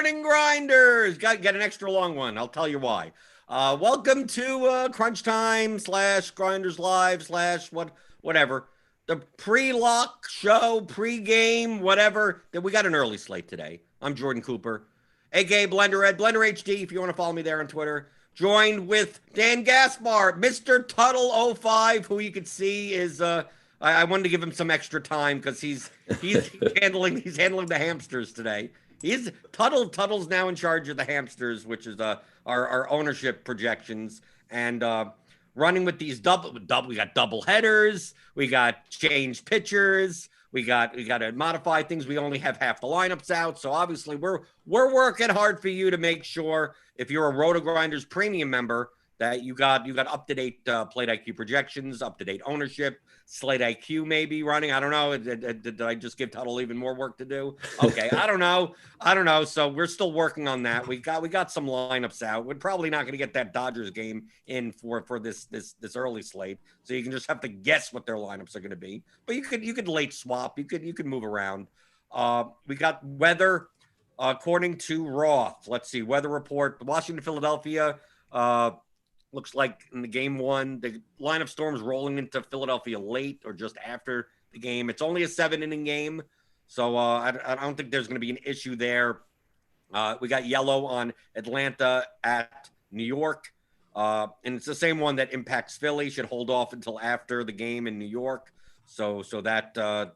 morning, grinders. Got an extra long one. I'll tell you why. Welcome to Crunch Time / Grinders Live / whatever. The pre-lock show, pre-game, whatever. We got an early slate today. I'm Jordan Cooper, aka Blender Ed, Blender HD, if you want to follow me there on Twitter. Joined with Dan Gaspar, Mr. Tuttle 05, who you could see is I wanted to give him some extra time because he's handling the hamsters today. Tuttle's now in charge of the hamsters, which is our ownership projections, and running with these double. We got double headers, we got changed pitchers, we got to modify things. We only have half the lineups out, so obviously we're working hard for you to make sure if you're a RotoGrinders Premium member that you got up-to-date plate IQ projections, up-to-date ownership, slate IQ maybe running. I don't know. Did I just give Tuttle even more work to do? Okay, I don't know. So we're still working on that. We got some lineups out. We're probably not going to get that Dodgers game in for this early slate. So you can just have to guess what their lineups are going to be. But you could late swap. You could move around. We got weather according to Roth. Let's see, weather report. Washington, Philadelphia. Looks like in the game one, the lineup storms rolling into Philadelphia late or just after the game. It's only a 7-inning game, so I don't think there's going to be an issue there. We got yellow on Atlanta at New York, and it's the same one that impacts Philly. Should hold off until after the game in New York, so that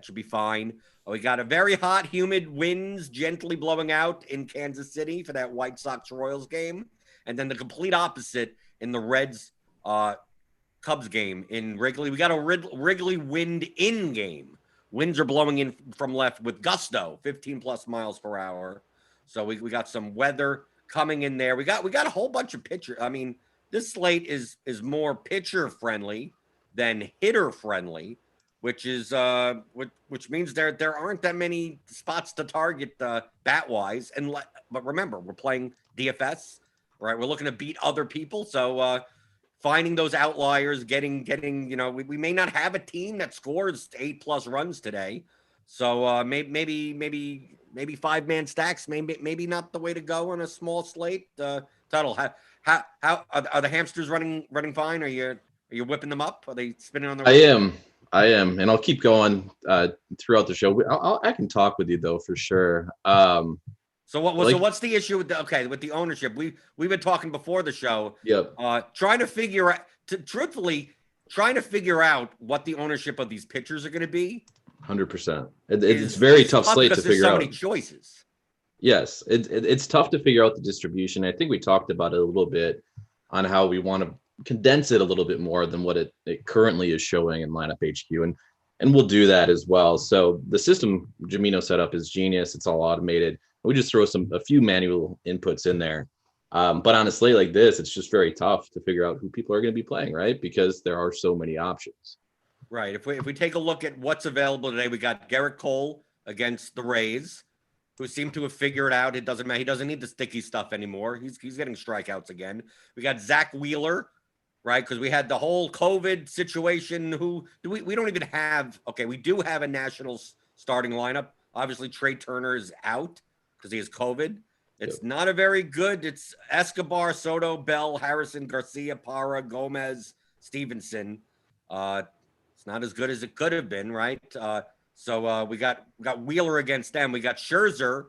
should be fine. We got a very hot, humid winds gently blowing out in Kansas City for that White Sox-Royals game. And then the complete opposite in the Reds Cubs game in Wrigley. We got a Wrigley wind in game. Winds are blowing in from left with gusto, 15 plus miles per hour. So we got some weather coming in there. We got a whole bunch of pitcher. I mean, this slate is more pitcher friendly than hitter friendly, which means there aren't that many spots to target bat wise. But remember, we're playing DFS. Right, we're looking to beat other people, so finding those outliers, getting we may not have a team that scores 8+ runs today, so maybe 5-man stacks, maybe not the way to go on a small slate. Tuttle, how are the hamsters running fine? Are you whipping them up? Are they spinning on the? I am, and I'll keep going throughout the show. I can talk with you though for sure. So what's the issue with the ownership? We've been talking before the show. Yep. Trying to figure out what the ownership of these pitchers are going to be. 100%. It's very tough slate to figure out. There's so many choices. Yes, it's tough to figure out the distribution. I think we talked about it a little bit on how we want to condense it a little bit more than what it currently is showing in lineup HQ, and we'll do that as well. So the system Jamino set up is genius. It's all automated. We just throw a few manual inputs in there. But on a slate like this, it's just very tough to figure out who people are going to be playing, right? Because there are so many options. Right. If we take a look at what's available today, we got Garrett Cole against the Rays, who seem to have figured out it doesn't matter. He doesn't need the sticky stuff anymore. He's getting strikeouts again. We got Zach Wheeler, right? Because we had the whole COVID situation. We don't even have. Okay, we do have a Nationals starting lineup. Obviously, Trey Turner is out because he has COVID. It's not a very good. It's Escobar, Soto, Bell, Harrison, Garcia, Parra, Gomez, Stevenson. It's not as good as it could have been, right? So we got Wheeler against them. We got Scherzer,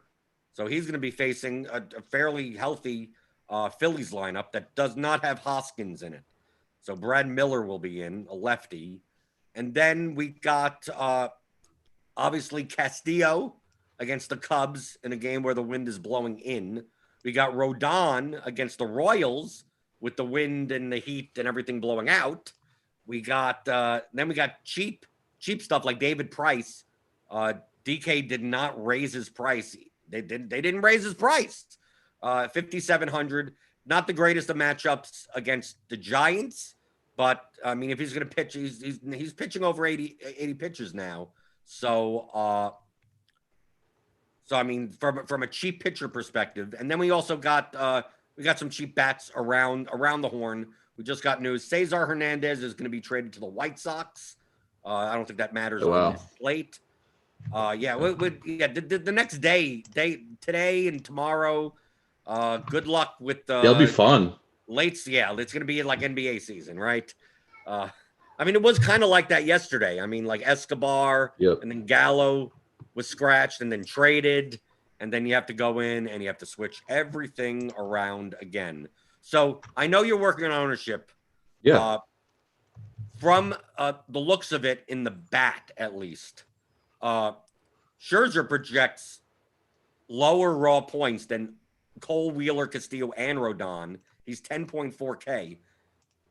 so he's going to be facing a fairly healthy Phillies lineup that does not have Hoskins in it. So Brad Miller will be in, a lefty. And then we got obviously Castillo against the Cubs in a game where the wind is blowing in. We got Rodon against the Royals with the wind and the heat and everything blowing out. We got then we got cheap stuff like David Price. DK did not raise his price. They didn't raise his price. 5,700. Not the greatest of matchups against the Giants, but I mean, if he's going to pitch, he's pitching over 80 pitches now. So I mean, from a cheap pitcher perspective, and then we also got some cheap bats around the horn. We just got news: Cesar Hernandez is going to be traded to the White Sox. I don't think that matters on this slate. The next day, today and tomorrow. Good luck with They'll be fun. Late. Yeah, it's gonna be like NBA season, right? Uh, I mean, it was kind of like that yesterday. I mean, like Escobar, Yep. and then Gallo was scratched and then traded, and then you have to go in and you have to switch everything around again. So I know you're working on ownership. Yeah. From the looks of it, in the bat at least, Scherzer projects lower raw points than Cole, Wheeler, Castillo, and Rodon. He's 10.4K.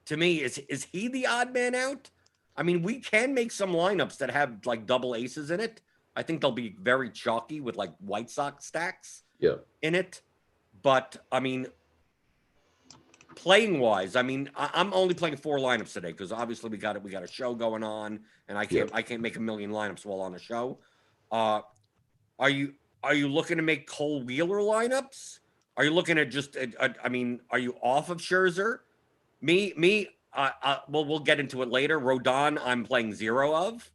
To me, is he the odd man out? I mean, we can make some lineups that have like double aces in it. I think they'll be very chalky with like White Sox stacks in it. But I mean, playing wise, I mean, I'm only playing 4 lineups today because obviously we got a show going on, and I can't make a million lineups while on the show. Are you looking to make Cole Wheeler lineups? Are you looking at just? I mean, are you off of Scherzer? Well, we'll get into it later. Rodon, I'm playing 0 of.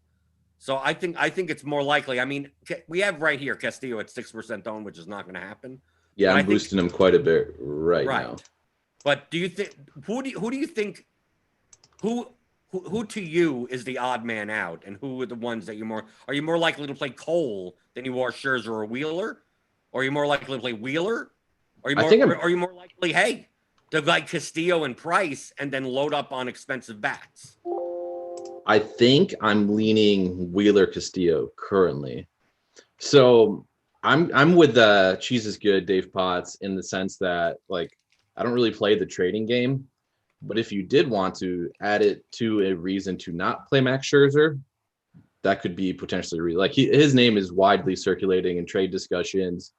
So I think it's more likely. I mean, we have right here Castillo at 6% owned, which is not going to happen. Yeah, I'm boosting him quite a bit right now. But do you think who do you think who to you is the odd man out, and who are the ones that are you more likely to play Cole than you are Scherzer or Wheeler? Or are you more likely to play Wheeler? Are you more likely, hey, to like Castillo and Price and then load up on expensive bats? I think I'm leaning Wheeler Castillo currently. So I'm with Cheese is Good, Dave Potts, in the sense that, like, I don't really play the trading game, but if you did want to add it to a reason to not play Max Scherzer, that could be potentially his name is widely circulating in trade discussions.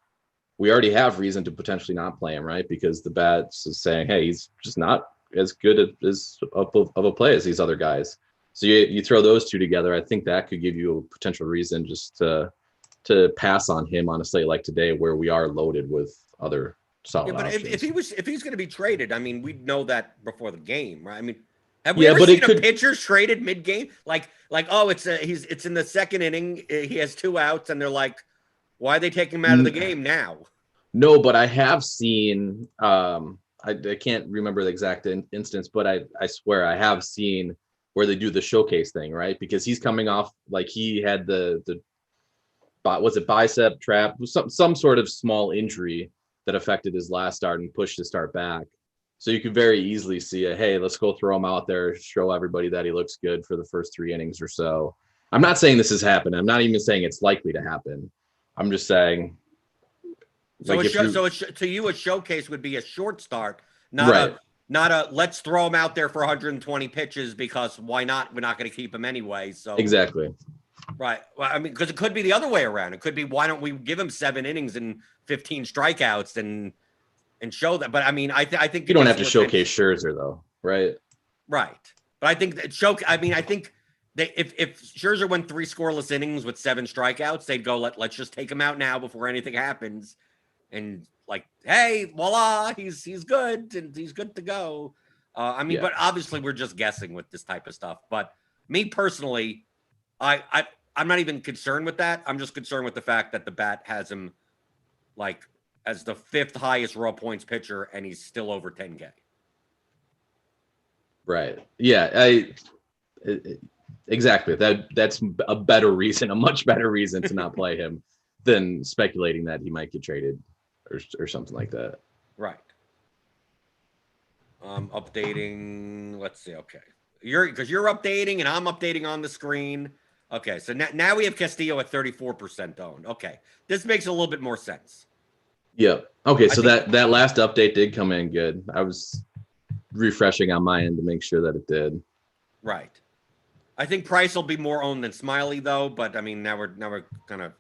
We already have reason to potentially not play him, right? Because the bats is saying, hey, he's just not as good as of a play as these other guys. So you throw those two together, I think that could give you a potential reason just to pass on him on a slate like today, where we are loaded with other solid options. If he's going to be traded, I mean, we'd know that before the game, right? I mean, have we ever seen a pitcher traded mid game? Like oh, it's in the second inning, he has 2 outs, and they're like, why are they taking him out of the game now? No, but I have seen. I can't remember the exact instance, but I swear I have seen where they do the showcase thing, right? Because he's coming off, like, he had the was it bicep trap, some sort of small injury that affected his last start and pushed his start back. So you could very easily see hey, let's go throw him out there, show everybody that he looks good for the first 3 innings or so. I'm not saying this has happened. I'm not even saying it's likely to happen. I'm just saying. So, to you, a showcase would be a short start, not a let's throw him out there for 120 pitches because why not? We're not going to keep him anyway. So exactly. Right. Well, I mean, because it could be the other way around. It could be, why don't we give him 7 innings and 15 strikeouts and show that? But I mean, I think you don't have to showcase Scherzer though, right? Right. But I think that I think they, if Scherzer went 3 scoreless innings with 7 strikeouts, they'd go, let's just take him out now before anything happens. And like, hey, voila, he's good and he's good to go. I mean, but obviously we're just guessing with this type of stuff. But me personally, I'm not even concerned with that. I'm just concerned with the fact that the bat has him like as the 5th highest raw points pitcher, and he's still over 10K. Right. Yeah. Exactly. That's a better reason, a much better reason to not play him than speculating that he might get traded or something like that. Right. Updating. Let's see. Okay. You're updating and I'm updating on the screen. Okay. So now we have Castillo at 34% owned. Okay. This makes a little bit more sense. Yeah. Okay. So that last update did come in good. I was refreshing on my end to make sure that it did. Right. I think Price will be more owned than Smiley though, but I mean, now we're kind of,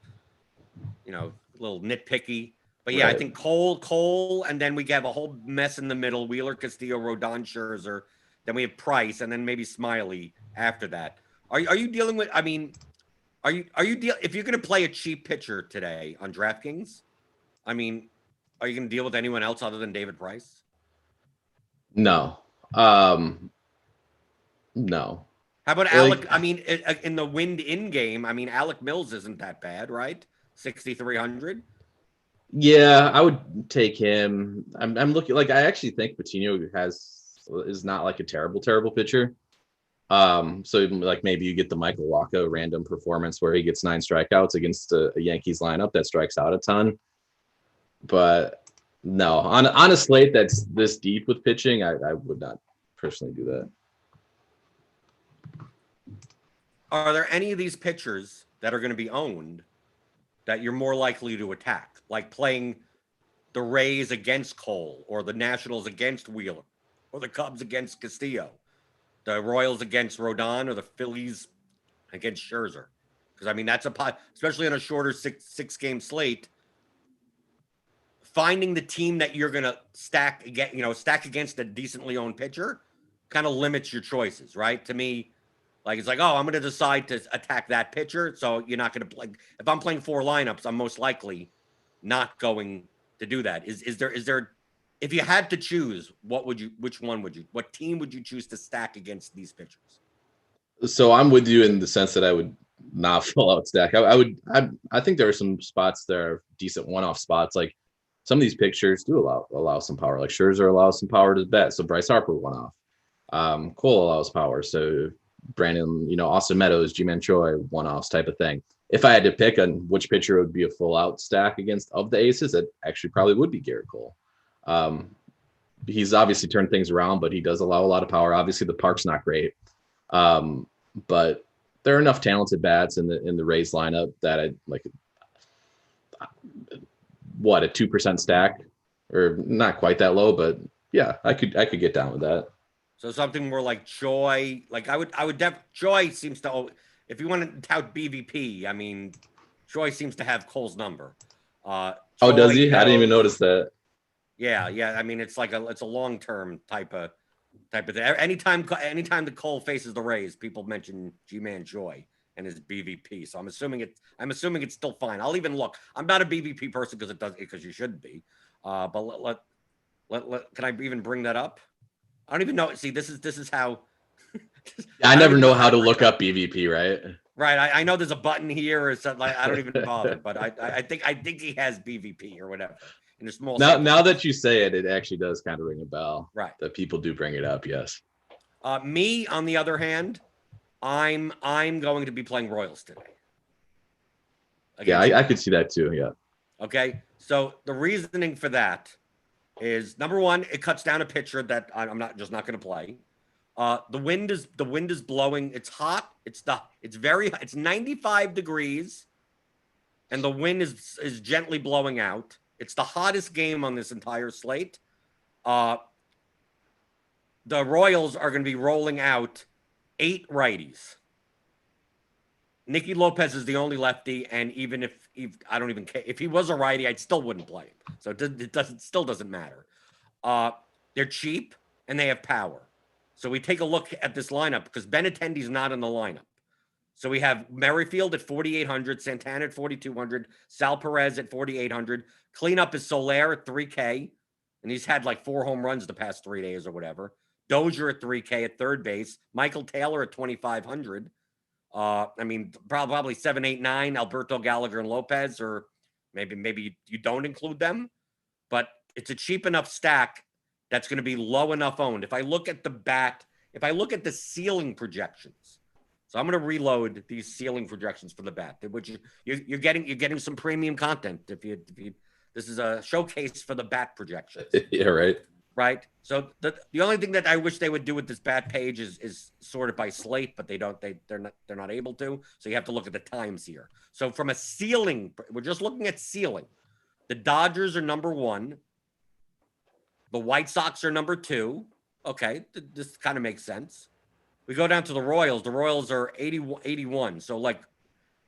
a little nitpicky. But yeah, right. I think Cole, and then we have a whole mess in the middle: Wheeler, Castillo, Rodon, Scherzer. Then we have Price, and then maybe Smiley after that. Are you dealing with? I mean, if you're going to play a cheap pitcher today on DraftKings, I mean, are you going to deal with anyone else other than David Price? No. No. How about Like, Alec? I mean, in the wind in game, I mean, Alec Mills isn't that bad, right? 6,300. yeah, I would take him. I'm looking like I actually think Patino is not like a terrible pitcher. So like maybe you get the Michael Wacha random performance where he gets 9 strikeouts against a Yankees lineup that strikes out a ton. But no, on a slate that's this deep with pitching, I would not personally do that. Are there any of these pitchers that are going to be owned that you're more likely to attack, like playing the Rays against Cole, or the Nationals against Wheeler, or the Cubs against Castillo, the Royals against Rodon, or the Phillies against Scherzer? Because I mean, that's a pot, especially on a shorter six game slate. Finding the team that you're going to stack against a decently owned pitcher kind of limits your choices, right? To me, like it's like, oh, I'm going to decide to attack that pitcher, so you're not going to play. If I'm playing 4 lineups, I'm most likely not going to do that. Is there if you had to choose, which team would you choose to stack against these pitchers? So I'm with you in the sense that I would not full out stack. I think there are some spots that are decent one-off spots. Like some of these pictures do allow some power. Like Scherzer allows some power to bet. So Bryce Harper one off. Cole allows power. So Brandon, Austin Meadows, G-Man Choi, one-offs type of thing. If I had to pick on which pitcher would be a full out stack against of the aces, it actually probably would be Garrett Cole. He's obviously turned things around, but he does allow a lot of power. Obviously the park's not great. But there are enough talented bats in the Rays lineup that I like. What, a 2% stack, or not quite that low, but yeah, I could get down with that. So something more like Choi, like I would Choi seems to, if you want to tout BVP, I mean, Choi seems to have Cole's number. Oh, does he? I didn't even notice that. Yeah. I mean, it's a long term type of thing. Anytime the Cole faces the Rays, people mention G-Man Choi and his BVP. So I'm assuming it's still fine. I'll even look. I'm not a BVP person because you should be. But can I even bring that up? I don't even know. See, this is how. I never know how to look up BVP, right? Right. I know there's a button here or something. I don't even bother. But I think he has BVP or whatever. In a small. Now that you say it, it actually does kind of ring a bell. Right. That people do bring it up. Yes. Me, on the other hand, I'm going to be playing Royals today. Yeah, I could see that too. Yeah. Okay. So the reasoning for that is, number one, it cuts down a pitcher that I'm not going to play. The wind is blowing. It's hot. It's 95 degrees, and the wind is gently blowing out. It's the hottest game on this entire slate. The Royals are going to be rolling out 8 righties. Nicky Lopez is the only lefty, and even if I don't even care if he was a righty, I still wouldn't play him. So it still doesn't matter. They're cheap and they have power. So we take a look at this lineup because Benintendi's not in the lineup. So we have Merrifield at 4,800, Santana at 4,200, Sal Perez at 4,800. Cleanup is Soler at 3K, and he's had like 4 home runs the past 3 days or whatever. Dozier at 3K at third base. Michael Taylor at 2,500. I mean, probably 7, 8, 9. Alberto Gallagher and Lopez, or maybe you don't include them, but it's a cheap enough stack that's going to be low enough owned. If I look at the ceiling projections, so I'm going to reload these ceiling projections for the bat, which you're getting some premium content. If you this is a showcase for the bat projections. Yeah, right. Right. So the only thing that I wish they would do with this bat page is sort it by slate, but they're not able to. So you have to look at the times here. So from a ceiling, we're just looking at ceiling. The Dodgers are number 1. The White Sox are number 2. Okay, this kind of makes sense. We go down to the Royals. The Royals are 81. So like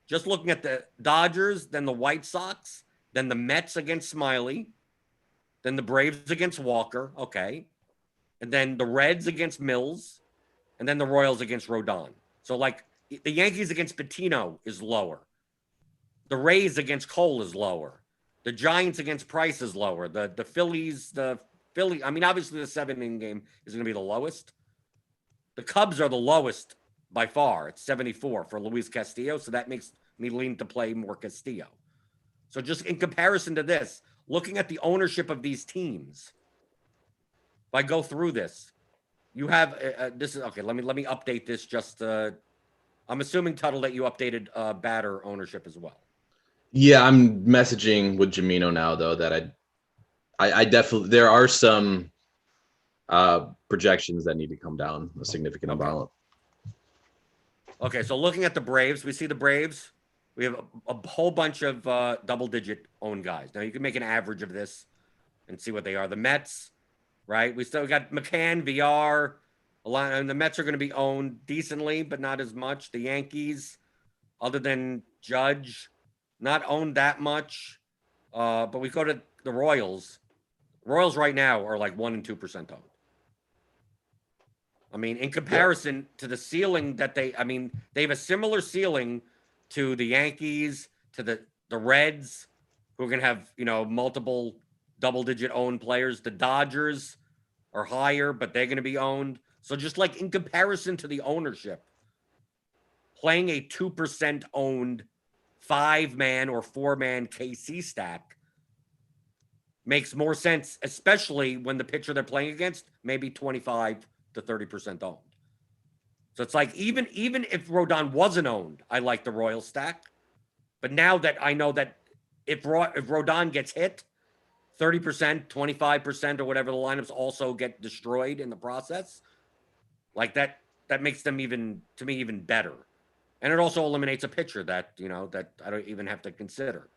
just looking at the Dodgers, then the White Sox, then the Mets against Smiley, then the Braves against Walker, okay. And then the Reds against Mills, and then the Royals against Rodon. So, like, the Yankees against Patino is lower. The Rays against Cole is lower. The Giants against Price is lower. The Phillies, I mean, obviously the 7-inning game is going to be the lowest. The Cubs are the lowest by far. It's 74 for Luis Castillo, so that makes me lean to play more Castillo. So just in comparison to this, looking at the ownership of these teams, if I go through this, you have this is okay. Let me update this. Just I'm assuming, Tuttle, that you updated batter ownership as well. Yeah, I'm messaging with Jamino now though that I definitely there are some projections that need to come down a significant amount. Okay, so looking at the Braves, we see the Braves. We have a whole bunch of double-digit owned guys. Now you can make an average of this and see what they are. The Mets, right? We still got McCann, VR, a lot, and the Mets are going to be owned decently, but not as much. The Yankees, other than Judge, not owned that much. But we go to the Royals. Royals right now are like 1% and 2% owned. I mean, in comparison to the ceiling that they have a similar ceiling to the Yankees, to the Reds, who are going to have, multiple double-digit owned players. The Dodgers are higher, but they're going to be owned. So just like in comparison to the ownership, playing a 2% owned 5-man or 4-man KC stack makes more sense, especially when the pitcher they're playing against may be 25 to 30% owned. So it's like even if Rodon wasn't owned, I like the Royal stack. But now that I know that if Rodon gets hit, 30%, 25%, or whatever the lineups also get destroyed in the process, like that makes them even better. And it also eliminates a pitcher that I don't even have to consider.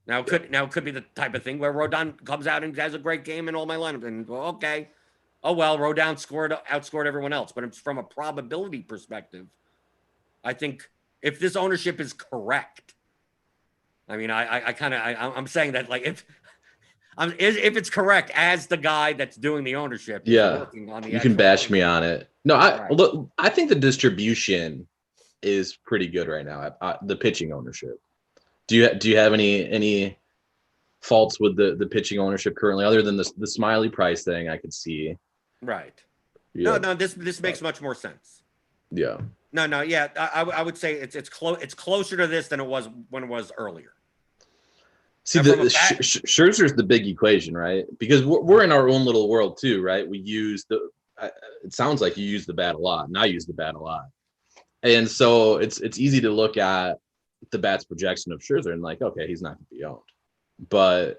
Now it could be the type of thing where Rodon comes out and has a great game in all my lineups, and okay. Oh, well, Rodon outscored everyone else. But it's from a probability perspective, I think if this ownership is correct, I mean, I'm saying that, like, if it's correct as the guy that's doing the ownership, working on the you can bash me on it. No, I think the distribution is pretty good right now. The pitching ownership. Do you have any faults with the pitching ownership currently, other than the Smiley price thing? I could see. Right. Yeah. No, this makes much more sense. Yeah. No, yeah. I would say it's closer to this than it was when it was earlier. See, Scherzer's the big equation, right? Because we're in our own little world too, right? We use it sounds like you use the bat a lot, and I use the bat a lot. And so it's easy to look at the bat's projection of Scherzer and like, okay, he's not going to be owned. But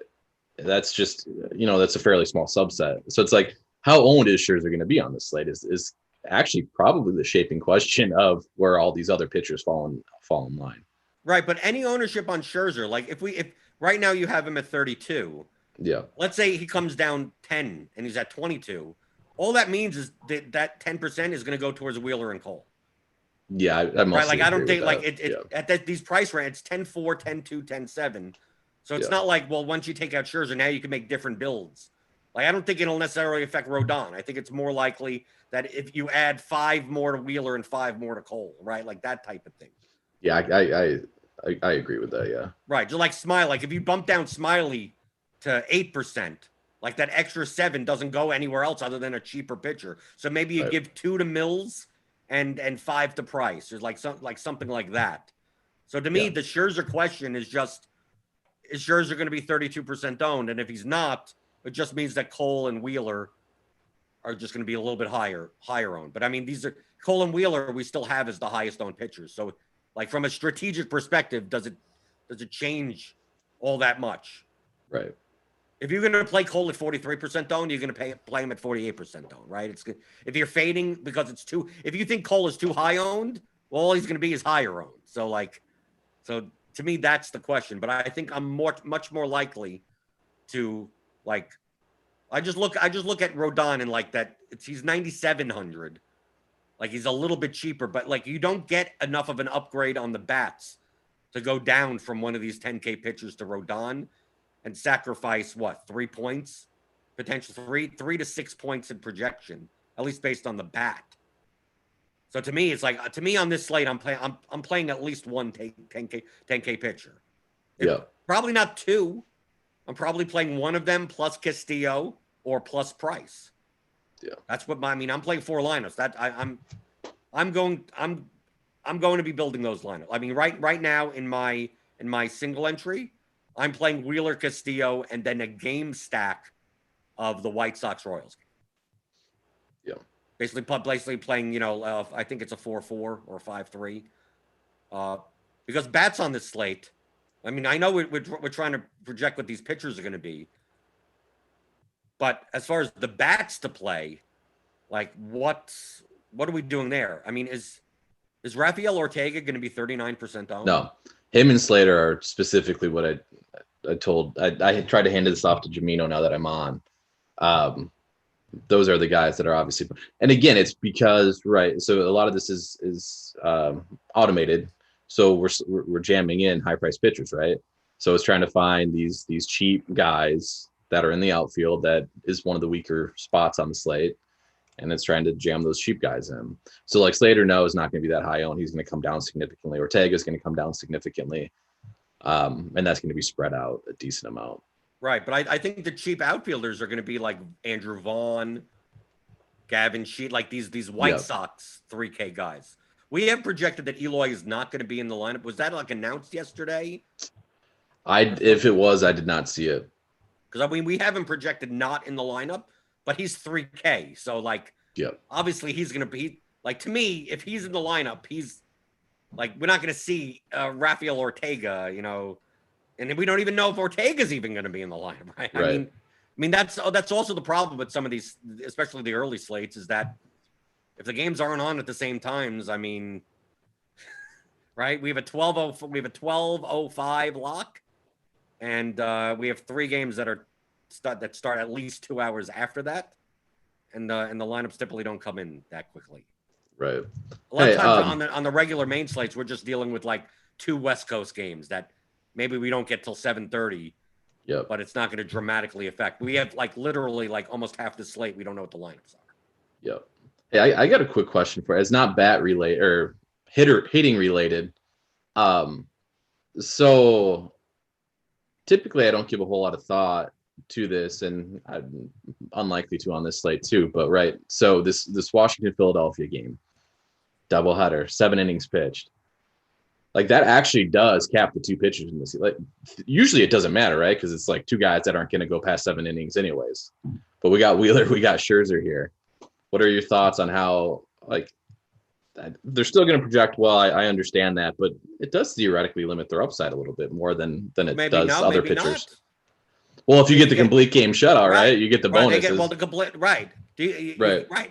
that's just, that's a fairly small subset. So it's like, how owned is Scherzer going to be on this slate is actually probably the shaping question of where all these other pitchers fall in line. Right, but any ownership on Scherzer, like if right now you have him at 32. Yeah. Let's say he comes down 10 and he's at 22. All that means is that 10% is going to go towards Wheeler and Cole. Yeah, right. Like I don't think like at these price range, 10-4, 10-2, 10-7. So it's not like, well, once you take out Scherzer, now you can make different builds. Like, I don't think it'll necessarily affect Rodon. I think it's more likely that if you add 5 more to Wheeler and 5 more to Cole, right? Like that type of thing. Yeah, I agree with that. Yeah. Right. Just like Smiley. Like if you bump down Smiley to 8%, like that extra 7 doesn't go anywhere else other than a cheaper pitcher. So maybe you give 2 to Mills and 5 to Price, or like something like that. So to me, the Scherzer question is just, is Scherzer going to be 32% owned? And if he's not, it just means that Cole and Wheeler are just going to be a little bit higher owned. But I mean, these are Cole and Wheeler we still have as the highest owned pitchers. So like from a strategic perspective, does it change all that much? Right. If you're going to play Cole at 43% owned, you're going to play him at 48% owned, right? It's good. If you're fading because if you think Cole is too high owned, well, all he's going to be is higher owned. So to me, that's the question. But I think I'm much more likely to like, I just look at Rodon and like that. He's 9,700. Like he's a little bit cheaper, but like you don't get enough of an upgrade on the bats to go down from one of these 10K pitchers to Rodon and sacrifice 3 points, potentially 3 to 6 points in projection, at least based on the bat. So to me, it's like on this slate, I'm playing at least one 10K pitcher. Probably not 2. I'm probably playing one of them plus Castillo or plus Price. Yeah. That's what I'm playing 4 lineups. That I'm going to be building those lineups. I mean, right now in my single entry, I'm playing Wheeler Castillo and then a game stack of the White Sox Royals. Yeah. Basically playing, I think it's a 4-4 or 5-3. Because bats on this slate. I mean, I know we're trying to project what these pitchers are going to be. But as far as the bats to play, like what are we doing there? I mean, is Rafael Ortega going to be 39% owned? No, him and Slater are specifically what I told. I had tried to hand this off to Jamino now that I'm on. Those are the guys that are obviously, and again, it's because, right. So a lot of this is automated. So we're jamming in high price pitchers, right? So it's trying to find these cheap guys that are in the outfield. That is one of the weaker spots on the slate. And it's trying to jam those cheap guys in. So like Slater, no, is not going to be that high owned. He's going to come down significantly. Ortega is going to come down significantly. And that's going to be spread out a decent amount. Right. But I think the cheap outfielders are going to be like Andrew Vaughn, Gavin Sheet, like these White Sox 3K guys. We have projected that Eloy is not going to be in the lineup. Was that like announced yesterday? If it was, I did not see it. Because I mean, we have him projected not in the lineup, but he's 3K. So like, obviously he's going to be like, to me, if he's in the lineup, he's like, we're not going to see Rafael Ortega, and we don't even know if Ortega's even going to be in the lineup, right? I mean, that's also the problem with some of these, especially the early slates, is that if the games aren't on at the same times, I mean, right? We have a 12:05 lock, and we have 3 games that start at least 2 hours after that, and the lineups typically don't come in that quickly. Right. A lot of times on the regular main slates, we're just dealing with like 2 West Coast games that maybe we don't get till 7:30. Yeah. But it's not going to dramatically affect. We have like literally like almost half the slate. We don't know what the lineups are. Yep. Hey, I got a quick question for you. It's not bat related or hitting related. So typically I don't give a whole lot of thought to this, and I'm unlikely to on this slate too, but right. So this Washington Philadelphia game, doubleheader, 7 innings pitched. Like that actually does cap the 2 pitchers in this. Like usually it doesn't matter, right? Because it's like 2 guys that aren't going to go past 7 innings anyways. But we got Wheeler, we got Scherzer here. What are your thoughts on how, like, they're still going to project well? I understand that, but it does theoretically limit their upside a little bit more than it does other pitchers. Not. Well, if you get the complete game shutout, right? You get the bonuses. The complete right,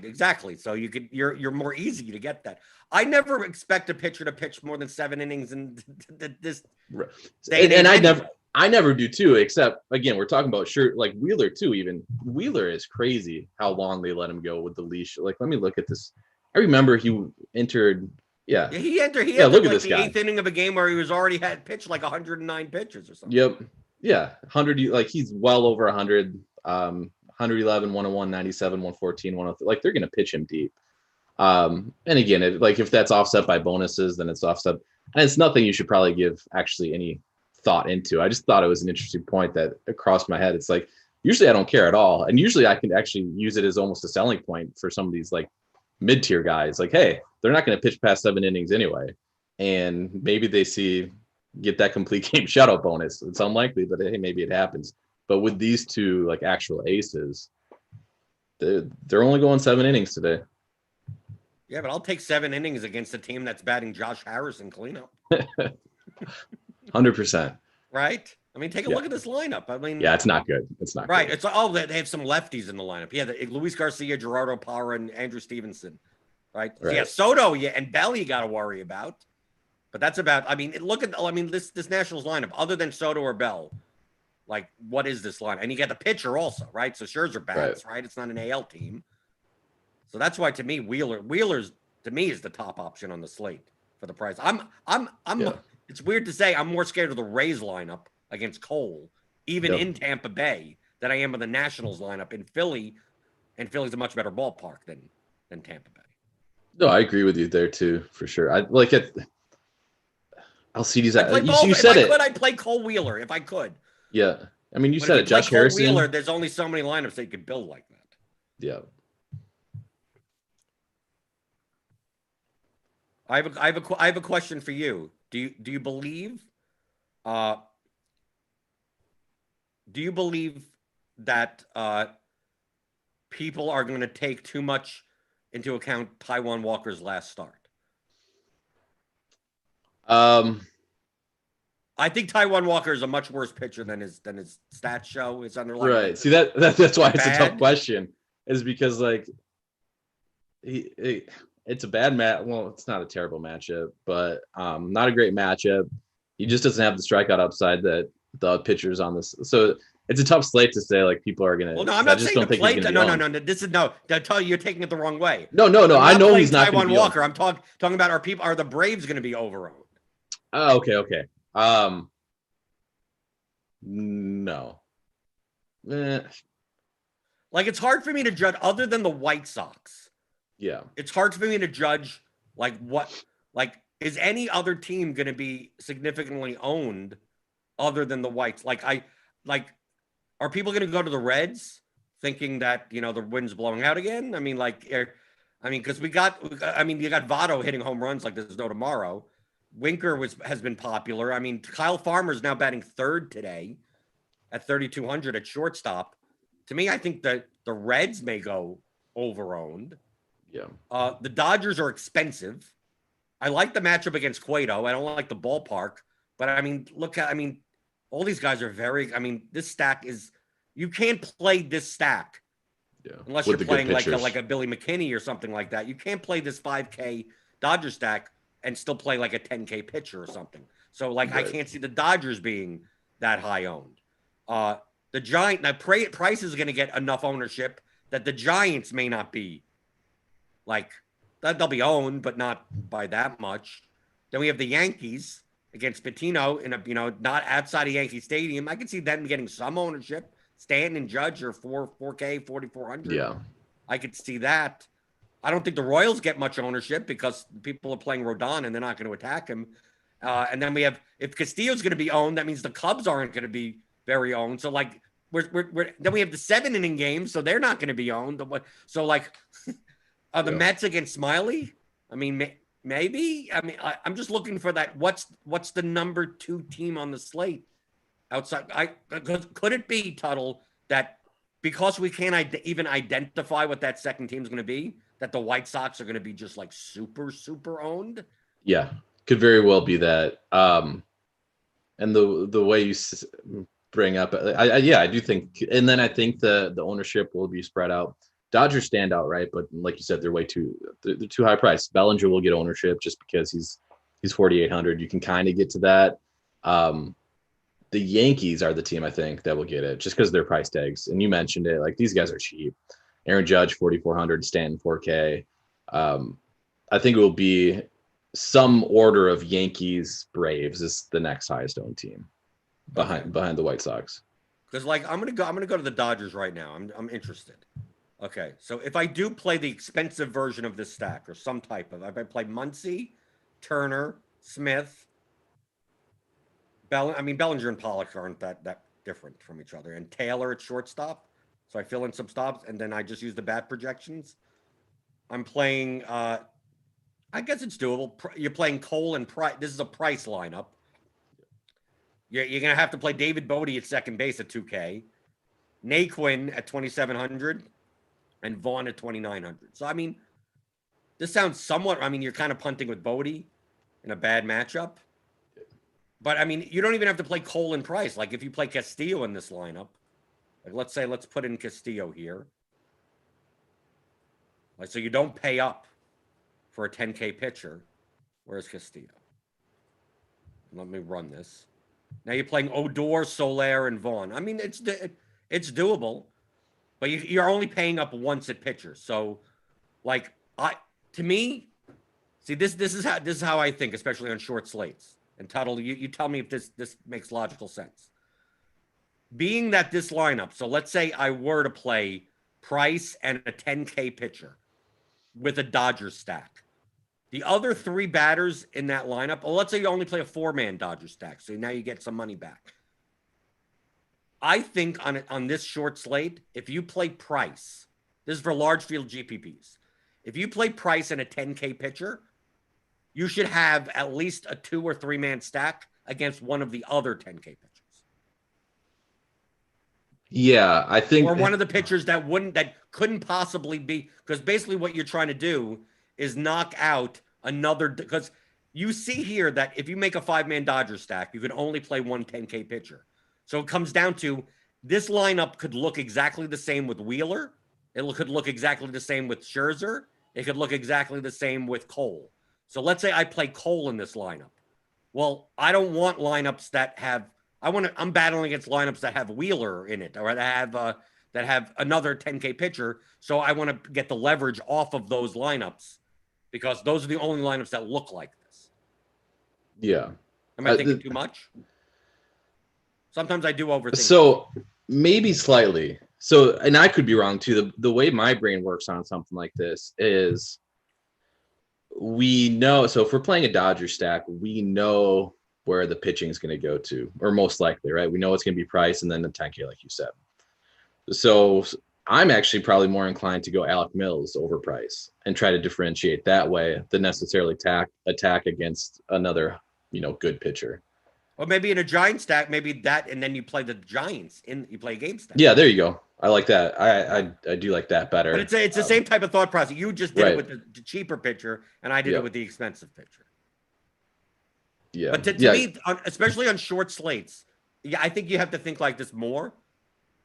exactly. So you're more easy to get that. I never expect a pitcher to pitch more than 7 innings in this. Right. And I never do too. Except again, we're talking about like Wheeler too. Even Wheeler is crazy how long they let him go with the leash. Like, let me look at this. I remember he entered. Yeah, he entered. He look at this the guy. 8th inning of a game where he was already had pitched like 109 pitches or something. Yep. Yeah, 100. Like he's well over 100. 111, 101, 97, 114, 103. Like they're going to pitch him deep. And again, if that's offset by bonuses, then it's offset. And it's nothing you should probably give actually any thought into. I just thought it was an interesting point that crossed my head. It's like, usually I don't care at all. And usually I can actually use it as almost a selling point for some of these like mid-tier guys. Like, hey, they're not going to pitch past 7 innings anyway. And maybe they get that complete game shutout bonus. It's unlikely, but hey, maybe it happens. But with these 2 like actual aces, they're only going 7 innings today. Yeah, but I'll take 7 innings against a team that's batting Josh Harrison cleanup. 100%. Right? I mean, take a look at this lineup. I mean, yeah, it's not good. It's not right. Good. It's they have some lefties in the lineup. Yeah, Luis Garcia, Gerardo Parra, and Andrew Stevenson. Right? So yeah, Soto, and Bell you got to worry about. But that's about. I mean, this Nationals lineup. Other than Soto or Bell, like what is this line? And you got the pitcher also, right? So Scherzer bats, right? It's not an AL team. So that's why to me Wheeler's to me is the top option on the slate for the price. It's weird to say I'm more scared of the Rays lineup against Cole, even in Tampa Bay, than I am of the Nationals lineup in Philly, and Philly's a much better ballpark than Tampa Bay. No, I agree with you there too, for sure. I like it. Alcides, you said it. I'd play Cole Wheeler if I could. Yeah, I mean, you said it. Josh Harrison. Wheeler, there's only so many lineups that you could build like that. Yeah. I have a question for you. Do you believe uh do you believe that people are going to take too much into account Taiwan Walker's last start? Um, I think Taiwan Walker is a much worse pitcher than his stats show. His underlying right. See that's why it's a tough bad. question, is because like it's a bad match. Well, it's not a terrible matchup, but not a great matchup. He just doesn't have the strikeout upside that the pitchers on this. So it's a tough slate to say like people are gonna. Well, no, I'm I not just saying don't the think he's plate. gonna be No, no, owned. no, no. This is no. I tell you, you're taking it the wrong way. No. I'm I not know playing he's not going to Taiwan be Walker. owned. I'm talking about are the Braves going to be overowned? Oh, okay. No. Eh, Like it's hard for me to judge other than the White Sox. yeah. It's hard for me to judge like is any other team going to be significantly owned other than the Whites? Are people going to go to the Reds thinking that the wind's blowing out again? Because you got Votto hitting home runs like there's no tomorrow. Winker has been popular. I mean, Kyle Farmer's now batting third today at 3,200 at shortstop. To me, I think that the Reds may go overowned. Yeah. The Dodgers are expensive. I like the matchup against Cueto. I don't like the ballpark, but all these guys are this stack is, you can't play this stack unless you're playing like a Billy McKinney or something like that. You can't play this 5K Dodger stack and still play like a 10K pitcher or something. So right. I can't see the Dodgers being that high owned. The Giant, now Price is going to get enough ownership that the Giants may not be like that. They'll be owned, but not by that much. Then we have the Yankees against Patino in a not outside of Yankee Stadium. I can see them getting some ownership. Stanton and Judge are 4K 4,400. Yeah, I could see that. I don't think the Royals get much ownership because people are playing Rodon and they're not going to attack him. And then we have, if Castillo's going to be owned, that means the Cubs aren't going to be very owned. So then we have the 7-inning games, so they're not going to be owned. So the Mets against Smiley. I mean, maybe. I mean, I'm just looking for that. What's the number 2 team on the slate outside? Could it be, Tuttle, that because we can't even identify what that second team is going to be, that the White Sox are going to be just like super, super owned? Yeah, could very well be that. And the way you bring up, I do think, and then I think the ownership will be spread out. Dodgers stand out, right? But like you said, they're too high priced. Bellinger will get ownership just because he's 4,800. You can kind of get to that. The Yankees are the team I think that will get it just because their price tags. And you mentioned it, like these guys are cheap. Aaron Judge 4,400, Stanton 4K. I think it will be some order of Yankees Braves is the next highest owned team behind the White Sox. Because I'm gonna go to the Dodgers right now. I'm interested. Okay, so if I do play the expensive version of this stack or some type of, if I play Muncy, Turner, Smith, Bellinger and Pollock aren't that different from each other, and Taylor at shortstop. So I fill in some stops, and then I just use the bat projections. I'm playing. I guess it's doable. You're playing Cole and Price. This is a Price lineup. You're gonna have to play David Bodie at second base at 2K, Naquin at 2,700. And Vaughn at 2,900. So, this sounds somewhat, you're kind of punting with Bodie in a bad matchup. But, you don't even have to play Cole and Price. Like, if you play Castillo in this lineup, like, let's put in Castillo here. Like, so you don't pay up for a 10K pitcher. Where's Castillo? Let me run this. Now you're playing Odor, Soler, and Vaughn. It's doable. But you're only paying up once at pitcher. So, to me, see, this is how I think, especially on short slates. And Tuttle, you tell me if this makes logical sense. Being that this lineup, so let's say I were to play Price and a 10K pitcher with a Dodgers stack. The other 3 batters in that lineup, let's say you only play a 4-man Dodgers stack, so now you get some money back. I think on this short slate, if you play Price, this is for large field GPPs. If you play Price and a 10K pitcher, you should have at least a 2 or 3 man stack against one of the other 10K pitchers. Yeah, I think, or one of the pitchers that couldn't possibly be, because basically what you're trying to do is knock out another, because you see here that if you make a 5-man Dodger stack, you can only play one 10K pitcher. So it comes down to this lineup could look exactly the same with Wheeler. It could look exactly the same with Scherzer. It could look exactly the same with Cole. So let's say I play Cole in this lineup. Well, I don't want lineups that have, I'm battling against lineups that have Wheeler in it, or that have another 10K pitcher. So I want to get the leverage off of those lineups, because those are the only lineups that look like this. Yeah. Am I thinking too much? Sometimes I do overthink. So maybe slightly. So, and I could be wrong too. The way my brain works on something like this is, we know, so if we're playing a Dodger stack, we know where the pitching is going to go to, or most likely, right? We know it's going to be Price and then the 10K, like you said. So I'm actually probably more inclined to go Alec Mills over Price and try to differentiate that way than necessarily attack against another, good pitcher. Or maybe in a Giant stack, maybe that, and then you play the Giants you play a game stack. Yeah, there you go. I like that. I do like that better. But it's the same type of thought process. You just did it with the cheaper pitcher, and I did it with the expensive pitcher. Yeah. But to me, especially on short slates, I think you have to think like this more.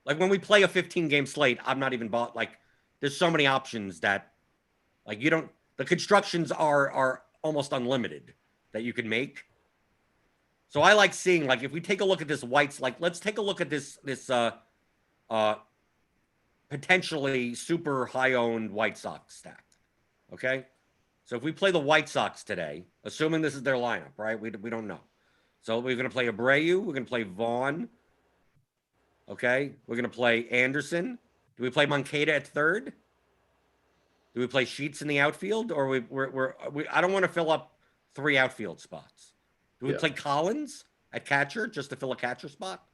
Like when we play a 15-game slate, I'm not even bought. Like there's so many options that, like the constructions are almost unlimited that you can make. So I like seeing, like, if we take a look at this Whites, like let's take a look at this potentially super high-owned White Sox stack. Okay? So if we play the White Sox today, assuming this is their lineup, right? We don't know. So we're going to play Abreu. We're going to play Vaughn. Okay? We're going to play Anderson. Do we play Moncada at third? Do we play Sheets in the outfield? Or I don't want to fill up 3 outfield spots. Do we play Collins at catcher just to fill a catcher spot?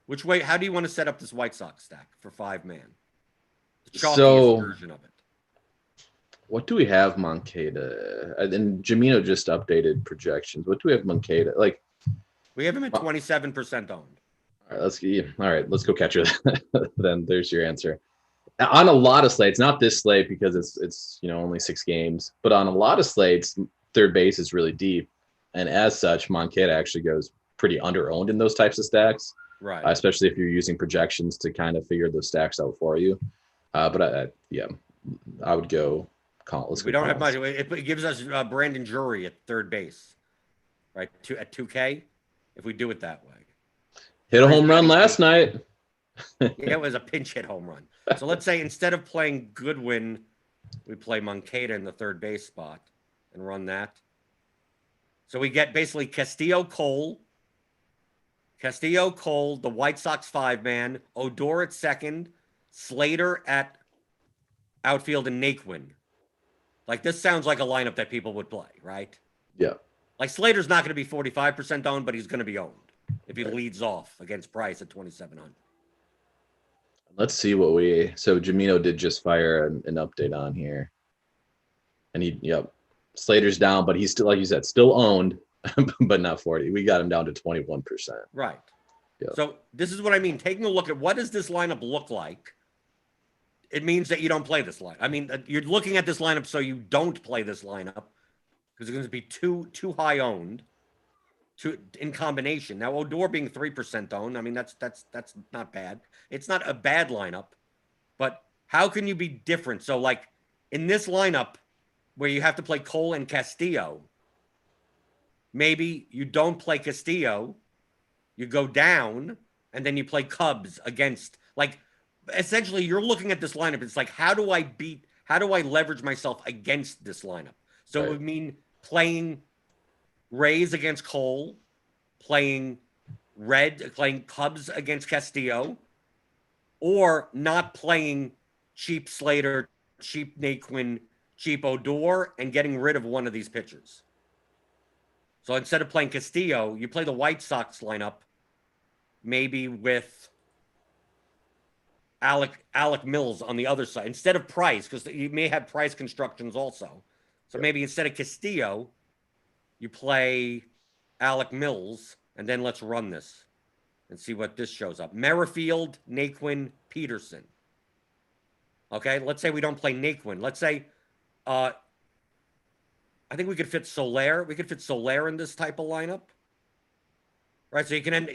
Which way? How do you want to set up this White Sox stack for 5-man? The chalkiest version of it. What do we have Moncada? And Jamino just updated projections. What do we have Moncada? Like, we have him at 27% owned. All right, let's go catcher. Then there's your answer. On a lot of slates, not this slate because it's only 6 games, but on a lot of slates, third base is really deep. And as such, Moncada actually goes pretty under-owned in those types of stacks, right? Especially if you're using projections to kind of figure those stacks out for you. But I would go. We don't have much. It gives us Brandon Drury at third base, right? At 2K, if we do it that way. Hit a home run last night. Yeah, it was a pinch hit home run. So let's say instead of playing Goodwin, we play Moncada in the third base spot and run that. So we get basically Castillo, Cole, the White Sox 5-man, Odor at second, Slater at outfield, and Naquin. Like, this sounds like a lineup that people would play, right? Yeah. Like, Slater's not going to be 45% owned, but he's going to be owned if he leads off against Price at 2,700. Let's see so Jamino did just fire an update on here. And Slater's down, but he's still, like you said, still owned, but not 40. We got him down to 21%. Right. Yep. So this is what I mean. Taking a look at what does this lineup look like, it means that you don't play this lineup. I mean, you're looking at this lineup so you don't play this lineup because it's going to be too high owned in combination. Now, Odor being 3% owned, I mean, that's not bad. It's not a bad lineup, but how can you be different? So, like, in this lineup where you have to play Cole and Castillo, maybe you don't play Castillo, you go down, and then you play Cubs against, like, essentially you're looking at this lineup. It's like, how do I leverage myself against this lineup? So It would mean playing Rays against Cole, playing Cubs against Castillo, or not playing cheap Slater, cheap Naquin, cheap Odor, and getting rid of one of these pitchers. So instead of playing Castillo, you play the White Sox lineup, maybe with Alec Mills on the other side instead of Price, because you may have Price constructions also. So maybe instead of Castillo, you play Alec Mills, and then let's run this and see what this shows up. Merrifield, Naquin, Peterson. Okay, let's say we don't play Naquin. Let's say, I think we could fit Soler. We could fit Soler in this type of lineup, right? So you can end.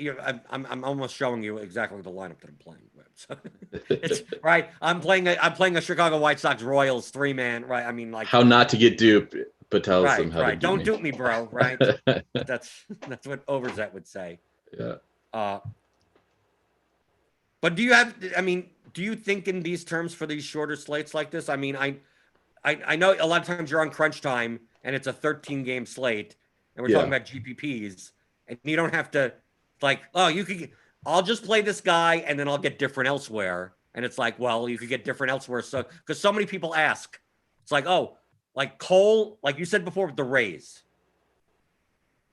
I'm almost showing you exactly the lineup that I'm playing with. So it's right. I'm playing a Chicago White Sox Royals 3-man. Right. I mean, like how not to get duped, but tells them right, how to right. dupe Don't me. dupe me, bro. Right. That's what Overzet would say. Yeah. But do you have? I mean, do you think in these terms for these shorter slates like this? I mean, I know a lot of times you're on crunch time and it's a 13-game slate, and we're talking about GPPs, and you don't have to like, oh, you could. I'll just play this guy, and then I'll get different elsewhere. And it's like, well, you could get different elsewhere. So because so many people ask, it's like, oh, like Cole, like you said before with the Rays,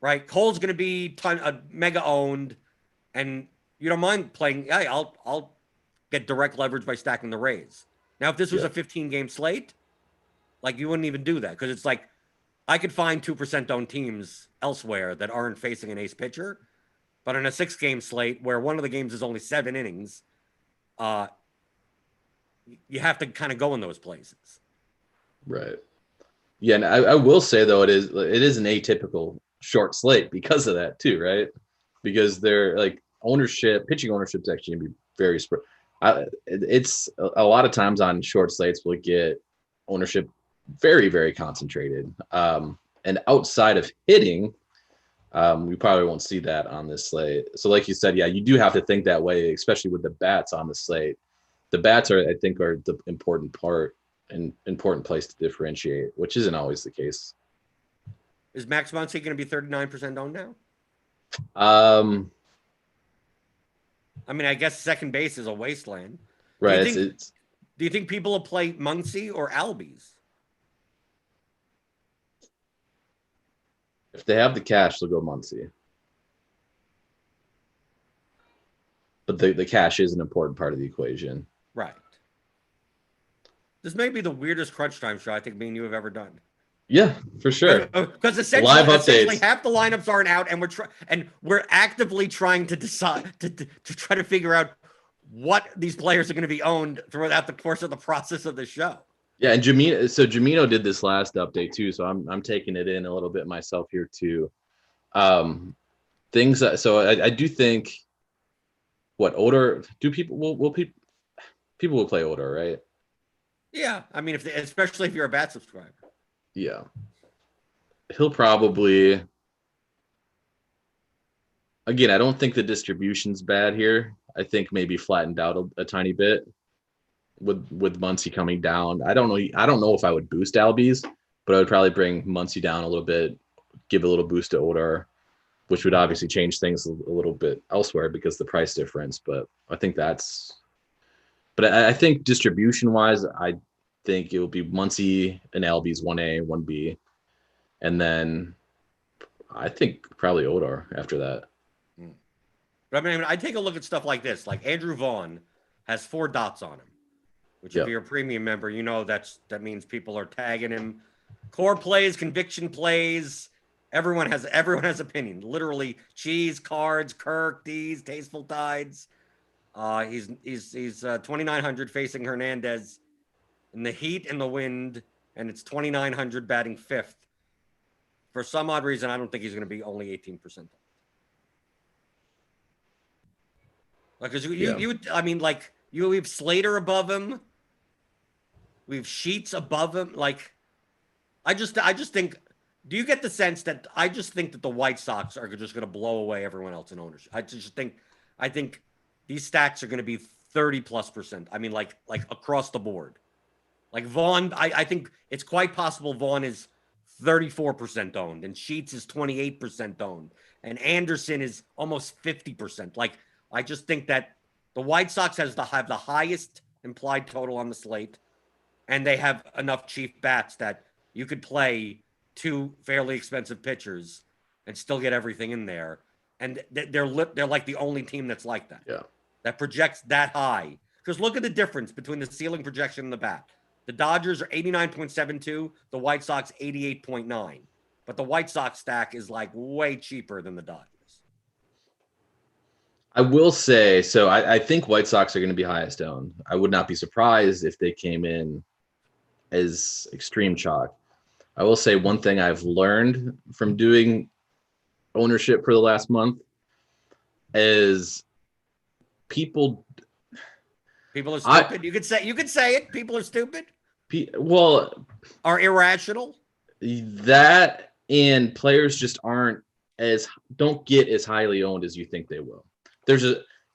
right? Cole's going to be mega owned, and you don't mind playing. Hey, I'll get direct leverage by stacking the Rays. Now, if this was a 15-game slate, like you wouldn't even do that because it's like I could find 2% owned teams elsewhere that aren't facing an ace pitcher. But in a 6-game slate where one of the games is only 7 innings, you have to kind of go in those places. Right. Yeah, and I will say though it is an atypical short slate because of that too, right? Because they're like pitching ownership is actually gonna be very spread. It's a lot of times on short slates we'll get ownership very, very concentrated. And outside of hitting, we probably won't see that on this slate. So like you said, yeah, you do have to think that way, especially with the bats on the slate. The bats I think are the important part and important place to differentiate, which isn't always the case. Is Max Muncy going to be 39% owned now? I mean, I guess second base is a wasteland. Right. Do you think people will play Muncy or Albies? If they have the cash, they'll go Muncy. But the cash is an important part of the equation. Right. This may be the weirdest crunch time show I think me and you have ever done. Yeah, for sure. Because essentially half the lineups aren't out, and we're actively trying to decide to try to figure out what these players are going to be owned throughout the course of the process of the show. Yeah, and Jamino did this last update too, so I'm taking it in a little bit myself here too. I do think Odor people will play Odor, right? Yeah, I mean, especially if you're a bat subscriber. Yeah, he'll probably. Again, I don't think the distribution's bad here. I think maybe flattened out a tiny bit with Muncy coming down. I don't know if I would boost Albies, but I would probably bring Muncy down a little bit, give a little boost to Odor, which would obviously change things a little bit elsewhere because the price difference. But I think I think distribution-wise, I think it will be Muncy and Albies 1A, 1B, and then I think probably Odor after that. But I mean, I take a look at stuff like this. Like Andrew Vaughn has 4 dots on him, which if you're a premium member, you know that means people are tagging him. Core plays, conviction plays. Everyone has opinion. Literally, Cheese, Cards, Kirk, D's, Tasteful Tides. He's 2,900 facing Hernandez in the heat and the wind, and it's 2,900 batting 5th. For some odd reason, I don't think he's going to be only 18%. Like, we have Slater above him. We have Sheets above him. Like, I just think. Do you get the sense that I just think that the White Sox are just going to blow away everyone else in ownership? I think these stacks are going to be 30+%. I mean, like across the board. Like Vaughn, I think it's quite possible Vaughn is 34% owned, and Sheets is 28% owned, and Anderson is almost 50%. Like, I just think that the White Sox have the highest implied total on the slate, and they have enough cheap bats that you could play 2 fairly expensive pitchers and still get everything in there. And they're like the only team that's like that. Yeah. That projects that high. Because look at the difference between the ceiling projection and the bat. The Dodgers are 89.72, the White Sox 88.9. but the White Sox stack is like way cheaper than the Dodgers. I will say, so I think White Sox are going to be highest owned. I would not be surprised if they came in as extreme chalk. I will say one thing I've learned from doing ownership for the last month is people are stupid. You could say it. People are stupid. Well, are irrational. That and players just don't get as highly owned as you think they will.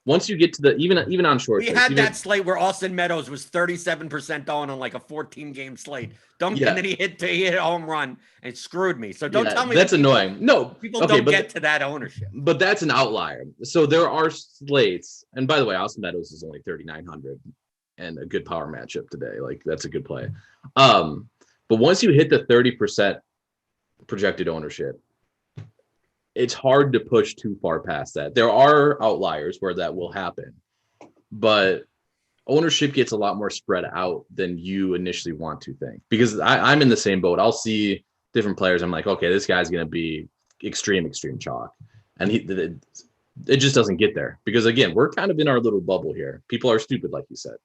Once you get to the even on short. We had that slate where Austin Meadows was 37% on like a 14-game slate. And then he hit a home run and screwed me. So don't tell me that's annoying. No, people don't get to that ownership. But that's an outlier. So there are slates, and by the way, Austin Meadows is only 3,900 and a good power matchup today. Like that's a good play. But once you hit the 30% projected ownership, it's hard to push too far past that. There are outliers where that will happen, but ownership gets a lot more spread out than you initially want to think. Because I'm in the same boat. I'll see different players. I'm like, okay, this guy's going to be extreme chalk. And it just doesn't get there. Because again, we're kind of in our little bubble here. People are stupid, like you said.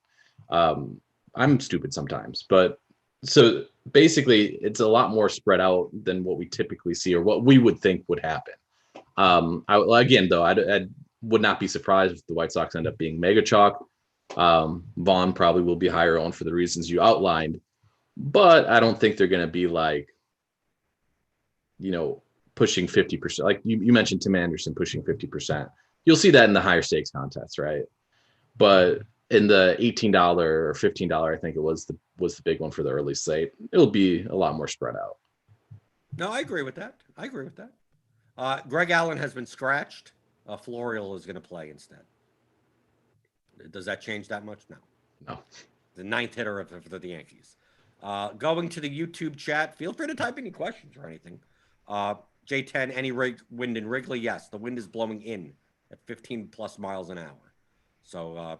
I'm stupid sometimes, but so basically it's a lot more spread out than what we typically see or what we would think would happen. I would not be surprised if the White Sox end up being mega chalk. Vaughn probably will be higher owned for the reasons you outlined, but I don't think they're going to be like, pushing 50%. Like you mentioned Tim Anderson pushing 50%. You'll see that in the higher stakes contests, right? But in the $18 or $15, I think it was the big one for the early slate, it'll be a lot more spread out. No, I agree with that. Greg Allen has been scratched. Florial is going to play instead. Does that change that much? No. The ninth hitter for the Yankees. Going to the YouTube chat, feel free to type any questions or anything. J10, any wind in Wrigley? Yes, the wind is blowing in at 15 plus miles an hour. So,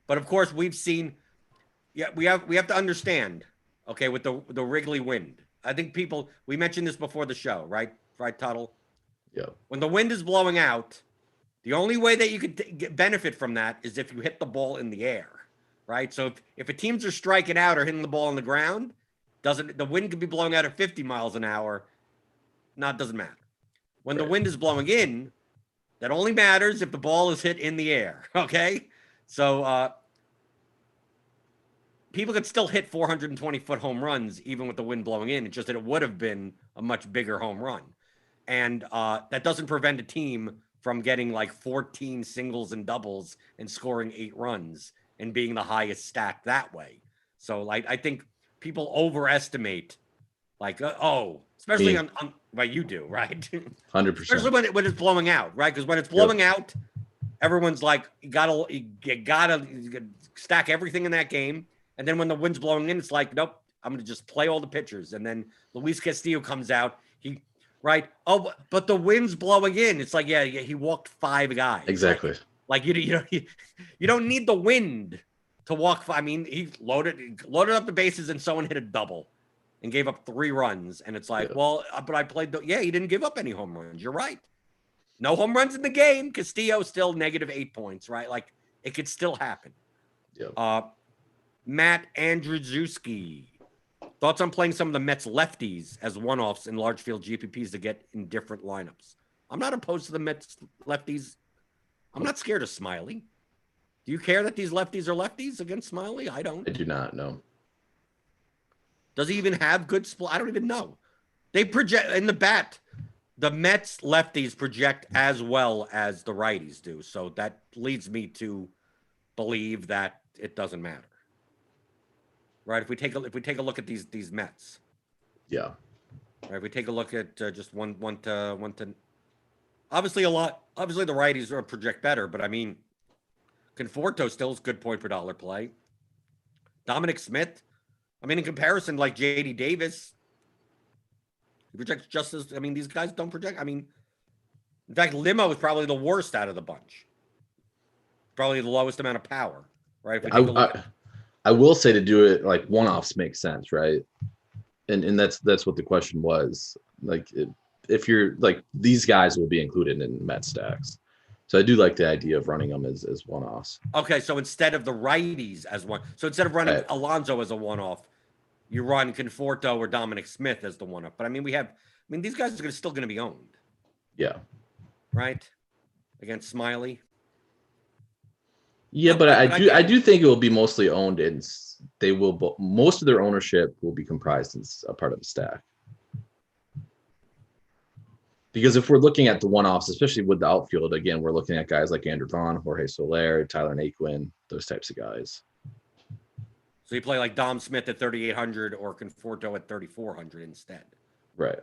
but of course we've seen, we have to understand, okay, with the Wrigley wind. I think we mentioned this before the show, right? Right, Tuttle? Yeah. When the wind is blowing out, the only way that you could benefit from that is if you hit the ball in the air, right? So if teams are striking out or hitting the ball on the ground, the wind could be blowing out at 50 miles an hour. It doesn't matter. When the wind is blowing in, that only matters if the ball is hit in the air, okay? So people could still hit 420-foot home runs even with the wind blowing in. It's just that it would have been a much bigger home run. And that doesn't prevent a team from getting like 14 singles and doubles and scoring 8 runs and being the highest stack that way. So I think people overestimate especially on you do, right? 100%. Especially when it's blowing out, right? Because when it's blowing out, everyone's like, you gotta stack everything in that game. And then when the wind's blowing in, it's like, nope, I'm going to just play all the pitchers. And then Luis Castillo comes out. Right? Oh, but the wind's blowing in. It's like, yeah, he walked 5 guys. Exactly. Like you don't need the wind to walk. I mean, he loaded up the bases and someone hit a double and gave up 3 runs. And it's like, well, but I played he didn't give up any home runs. You're right. No home runs in the game. Castillo still negative 8 points, right? Like it could still happen. Yep. Matt Andrzejewski. Thoughts on playing some of the Mets lefties as one-offs in large field GPPs to get in different lineups? I'm not opposed to the Mets lefties. I'm not scared of Smiley. Do you care that these lefties are lefties against Smiley? I don't. I do not know. Does he even have good split? I don't even know. They project in the bat. The Mets lefties project as well as the righties do. So that leads me to believe that it doesn't matter. Right, if we take a look at these Mets, yeah. Right, if we take a look at just one to obviously the righties are project better, but I mean, Conforto still is good point per dollar play. Dominic Smith, I mean, in comparison, like J.D. Davis, he projects just as. I mean, these guys don't project. I mean, in fact, Limo is probably the worst out of the bunch. Probably the lowest amount of power. Right. I will say to do it like one-offs makes sense, right? and that's what the question was. Like, if you're like, these guys will be included in Met stacks. So I do like the idea of running them as one-offs. Okay, so instead of the righties as one, so instead of running Right. Alonso as a one-off, you run Conforto or Dominic Smith as the one-off. But I mean, these guys are still going to be owned. Yeah. Right? Against Smiley. Yeah, Okay, but I get do think it will be mostly owned, and they will most of their ownership will be comprised as a part of the stack. Because if we're looking at the one-offs, especially with the outfield, again, we're looking at guys like Andrew Vaughn, Jorge Soler, Tyler Naquin, those types of guys. So you play like Dom Smith at 3,800 or Conforto at 3,400 instead. Right.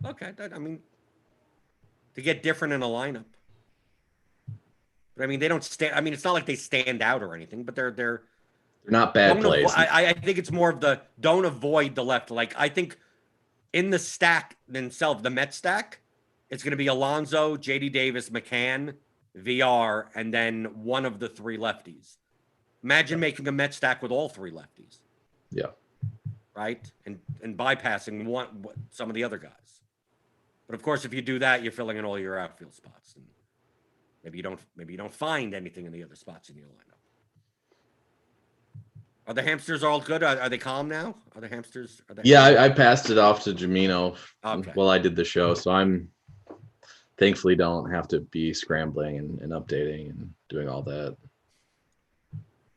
Okay, I mean, to get different in a lineup. But I mean, they don't stand. I mean, it's not like they stand out or anything, but they're not bad plays. I think it's more of the don't avoid the left. Like I think in the stack themselves, the Met stack, it's going to be Alonso, JD Davis, McCann, VR, and then one of the three lefties. Imagine making a Met stack with all three lefties. Yeah. Right? And bypassing some of the other guys. But of course, if you do that, you're filling in all your outfield spots. And maybe you don't find anything in the other spots in your lineup. Are the hamsters all good? Are they calm now? Are the hamsters? I passed it off to Jamino Okay. while I did the show, so I'm thankfully don't have to be scrambling and updating and doing all that.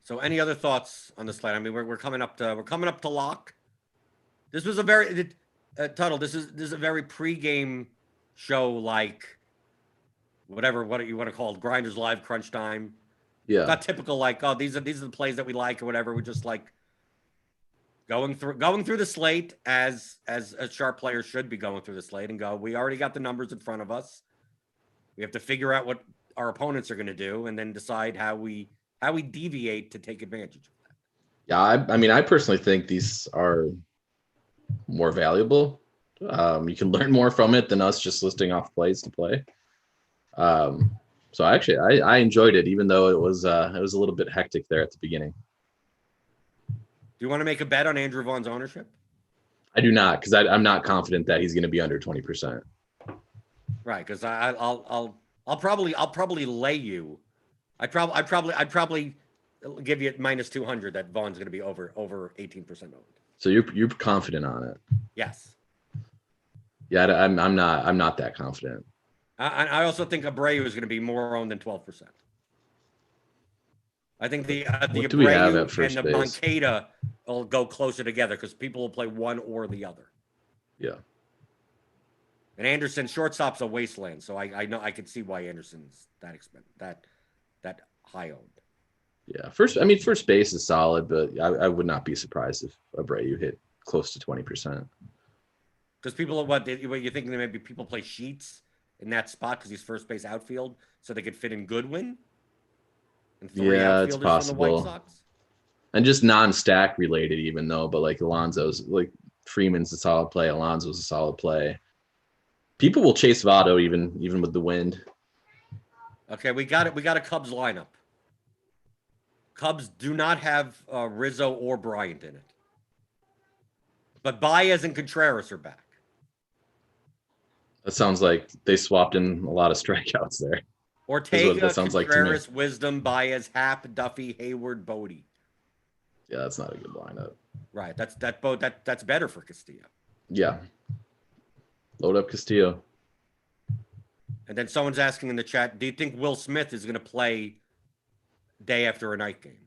So, any other thoughts on the slate? I mean, we're coming up to lock. This was a very Tuttle. This is a very pregame show, like what you want to call it, Grinders Live Crunch Time. Yeah. Not typical like, oh, these are the plays that we like or whatever. We're just like going through the slate as a sharp player should be going through the slate and go, we already got the numbers in front of us. We have to figure out what our opponents are going to do and then decide how we deviate to take advantage of that. Yeah, I mean, I personally think these are more valuable. You can learn more from it than us just listing off plays to play. So actually, I enjoyed it, even though it was a little bit hectic there at the beginning. Do you want to make a bet on Andrew Vaughn's ownership? I do not, because I'm not confident that he's going to be under 20%. Right, because I'll probably lay you. I'd probably give you minus 200 that Vaughn's going to be over 18% owned. So you're confident on it? Yes. Yeah, I'm not that confident. I also think Abreu is going to be more owned than 12%. I think the Abreu and the Moncada will go closer together because people will play one or the other. Yeah. And Anderson, shortstop's a wasteland, so I know I can see why Anderson's that expensive, that high owned. Yeah, first base is solid, but I would not be surprised if Abreu hit close to 20%. Because people are what you're thinking that maybe people play Sheets in that spot because he's first base outfield, so they could fit in Goodwin. And three outfielders it's possible. From the White Sox. And just non-stack related, even though, but like Alonso's, like Freeman's a solid play, Alonso's a solid play. People will chase Votto even with the wind. Okay, we got it. We got a Cubs lineup. Cubs do not have Rizzo or Bryant in it, but Baez and Contreras are back. That sounds like they swapped in a lot of strikeouts there. Ortega, Contreras, like Wisdom, Baez, Happ, Duffy, Hayward, Bodie. Yeah, that's not a good lineup. Right, that's better for Castillo. Yeah. Load up Castillo. And then someone's asking in the chat, do you think Will Smith is going to play day after a night game?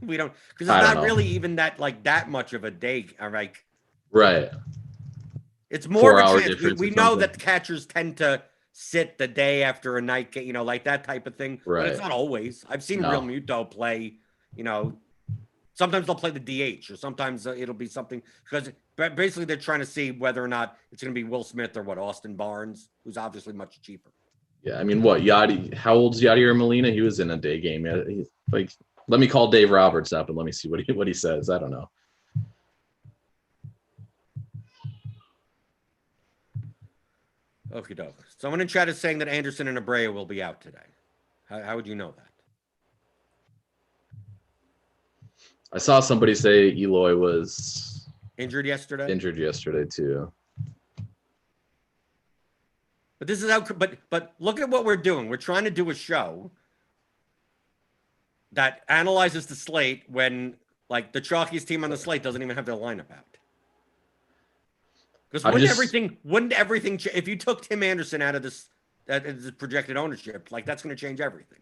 We don't, because it's not really even that much of a day. Like, right. It's more of a chance. We know that the catchers tend to sit the day after a night game, like that type of thing. Right. But it's not always. I've seen Real Muto play, sometimes they'll play the DH or sometimes it'll be something because basically they're trying to see whether or not it's going to be Will Smith or Austin Barnes, who's obviously much cheaper. Yeah, I mean, how old's Yadier Molina? He was in a day game. Like, let me call Dave Roberts up and let me see what he says. I don't know. Okie doke. Someone in chat is saying that Anderson and Abreu will be out today. How would you know that? I saw somebody say Eloy was Injured yesterday too. But this is how. But look at what we're doing. We're trying to do a show that analyzes the slate when like the chalkiest team on the slate doesn't even have their lineup out. Because wouldn't everything if you took Tim Anderson out of this that is projected ownership, like that's going to change everything.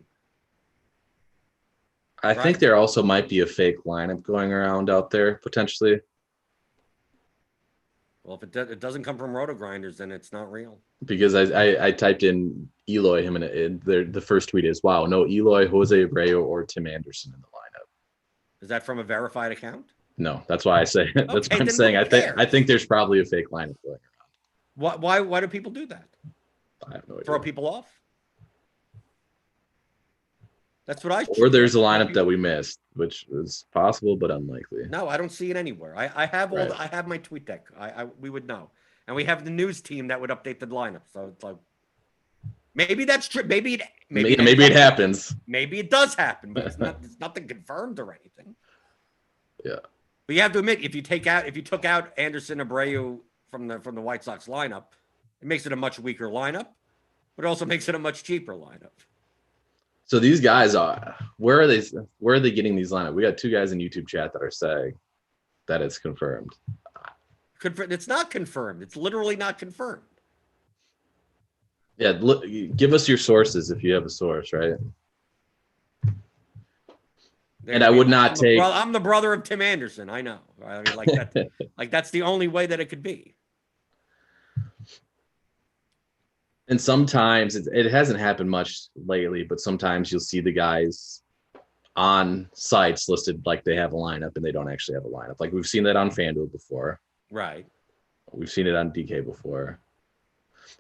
I think there also might be a fake lineup going around out there potentially. Well, if it doesn't come from RotoGrinders, then it's not real. Because I typed in Eloy him and the first tweet is, wow, no Eloy, Jose Abreu, or Tim Anderson in the lineup. Is that from a verified account? No, that's why I say that's what I'm saying. I think there's probably a fake lineup going around. Why do people do that? I have no idea. Throw people off? That's what I. Or there's a lineup that we missed, which is possible but unlikely. No, I don't see it anywhere. I have I have my tweet deck. We would know, and we have the news team that would update the lineup. So it's like maybe that's true. Maybe it happens. Maybe it does happen, but it's nothing confirmed or anything. Yeah. But you have to admit, if you took out Anderson, Abreu from the White Sox lineup, it makes it a much weaker lineup, but it also makes it a much cheaper lineup. So these guys where are they getting these lineup? We got two guys in YouTube chat that are saying that it's confirmed. It's not confirmed. It's literally not confirmed. Yeah, look, give us your sources if you have a source, right? And I would not take. I'm the brother of Tim Anderson. I know. I mean, like that. Like that's the only way that it could be. And sometimes it hasn't happened much lately, but sometimes you'll see the guys on sites listed like they have a lineup and they don't actually have a lineup. Like we've seen that on Fanduel before. Right. We've seen it on DK before.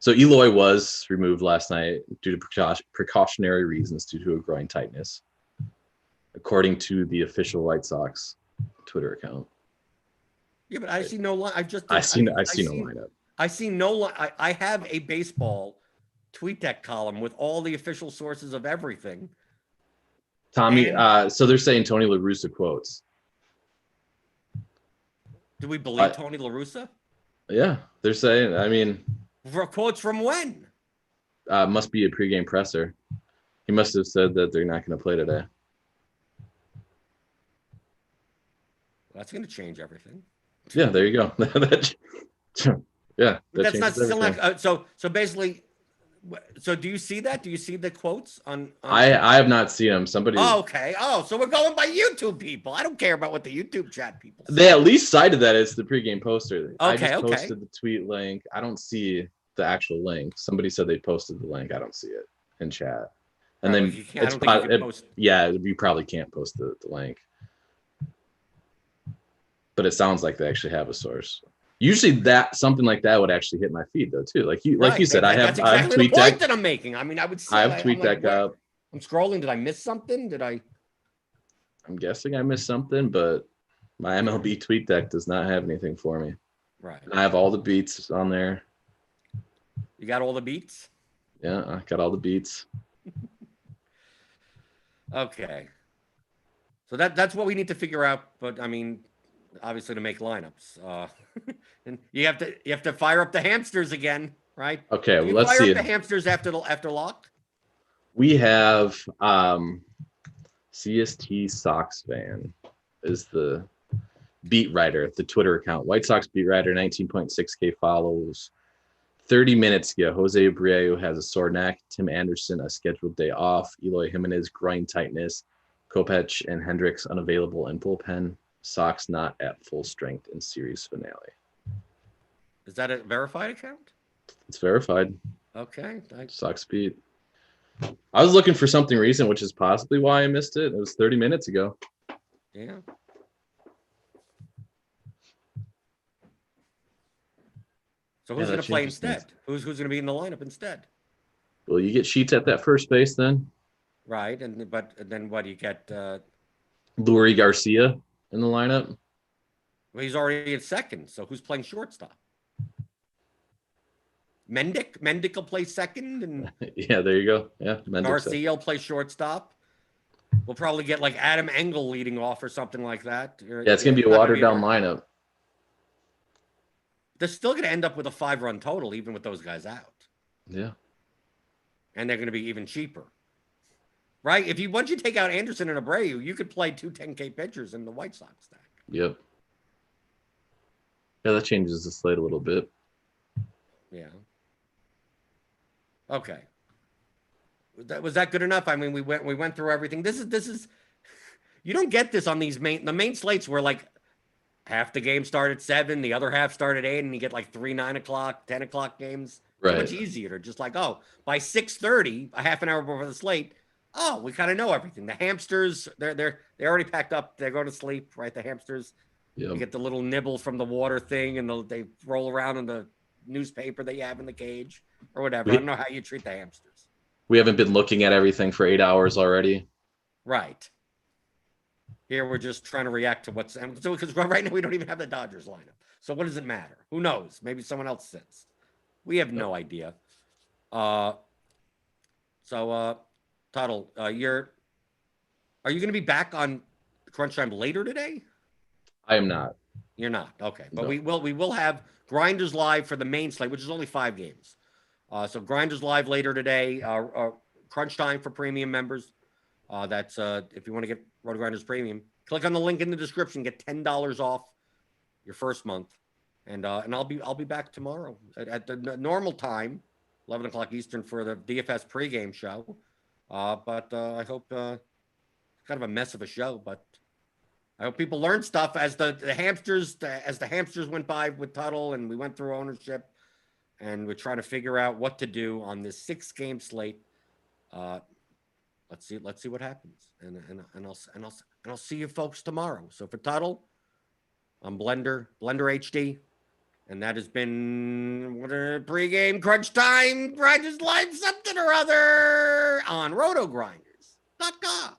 So Eloy was removed last night due to precautionary reasons due to a groin tightness, according to the official White Sox Twitter account. Yeah, but I see no line. I see no lineup. I see no. I have a baseball tweet deck column with all the official sources of everything. Tommy, so they're saying Tony La Russa quotes. Do we believe Tony La Russa? Yeah, they're saying. I mean, for quotes from when? Must be a pregame presser. He must have said that they're not going to play today. Well, that's going to change everything. Yeah, there you go. Yeah, that's not still like so basically. So do you see that? Do you see the quotes on I have not seen them. Somebody. Oh, okay. Oh, so we're going by YouTube people. I don't care about what the YouTube chat people say. They at least cited that it's the pregame poster. Okay, I just posted the tweet link. I don't see the actual link. Somebody said they posted the link. I don't see it in chat. And then you probably can't post the link. But it sounds like they actually have a source. Usually that something like that would actually hit my feed though too. Like you said, I have exactly the point that I'm making. I mean, I would say I have TweetDeck up. I'm scrolling. Did I miss something? I'm guessing I missed something, but my MLB TweetDeck does not have anything for me. Right. I have all the beats on there. You got all the beats? Yeah, I got all the beats. Okay. So that's what we need to figure out. But I mean, obviously to make lineups, and you have to fire up the hamsters again, right? Okay, well, let's see the hamsters after lock. We have CST Sox fan is the beat writer at the Twitter account. White Sox beat writer, 19.6K follows. 30 minutes ago, Jose Abreu has a sore neck. Tim Anderson a scheduled day off. Eloy Jimenez groin tightness. Kopech and Hendricks unavailable in bullpen. Sox not at full strength in series finale. Is that a verified account? It's verified. Okay. Sox beat. I was looking for something recent, which is possibly why I missed it. It was 30 minutes ago. Yeah. So who's going to play instead? Who's going to be in the lineup instead? Well, you get Sheets at that first base then. Right, but then what do you get? Lurie Garcia in the lineup. Well, he's already at second, so who's playing shortstop? Mendick will play second, and yeah, there you go. Yeah, Garcia will play shortstop. We'll probably get like Adam Engel leading off or something like that. Yeah, it's going to be a watered down lineup. They're still going to end up with a 5-run total, even with those guys out. Yeah. And they're going to be even cheaper. Right? Once you take out Anderson and Abreu, you could play 2 10K pitchers in the White Sox stack. Yep. Yeah, that changes the slate a little bit. Yeah. Okay. Was that good enough? I mean, we went through everything. This is you don't get this on the main slates where like half the game start at 7, the other half start at 8, and you get like 3 9 o'clock, 10 o'clock games. Right. It's much easier to just like, oh, by 6:30, a half an hour before the slate, oh, we kind of know everything. The hamsters, they already packed up. They're going to sleep, right? The hamsters. Yep. You get the little nibble from the water thing, and they roll around in the newspaper that you have in the cage or whatever. I don't know how you treat the hamsters. We haven't been looking at everything for 8 hours already. Right. Here we're just trying to react to what's because right now we don't even have the Dodgers lineup. So what does it matter? Who knows? Maybe someone else sits. We have no idea. Tuttle, are you going to be back on Crunch Time later today? I am not. You're not. Okay. But No. we will have Grinders Live for the main slate, which is only 5 games. So Grinders Live later today, Crunch Time for premium members. That's if you want to get RotoGrinders Premium, click on the link in the description, get $10 off your first month. And I'll be back tomorrow at the normal time, 11 o'clock Eastern for the DFS pregame show. But I hope kind of a mess of a show, but I hope people learn stuff as the hamsters went by with Tuttle, and we went through ownership, and we're trying to figure out what to do on this 6-game slate. Let's see what happens, and I'll see you folks tomorrow. So for Tuttle, I'm Blender HD, and that has been pregame Crunch Time, Grinders Live something or other on RotoGrinders.com.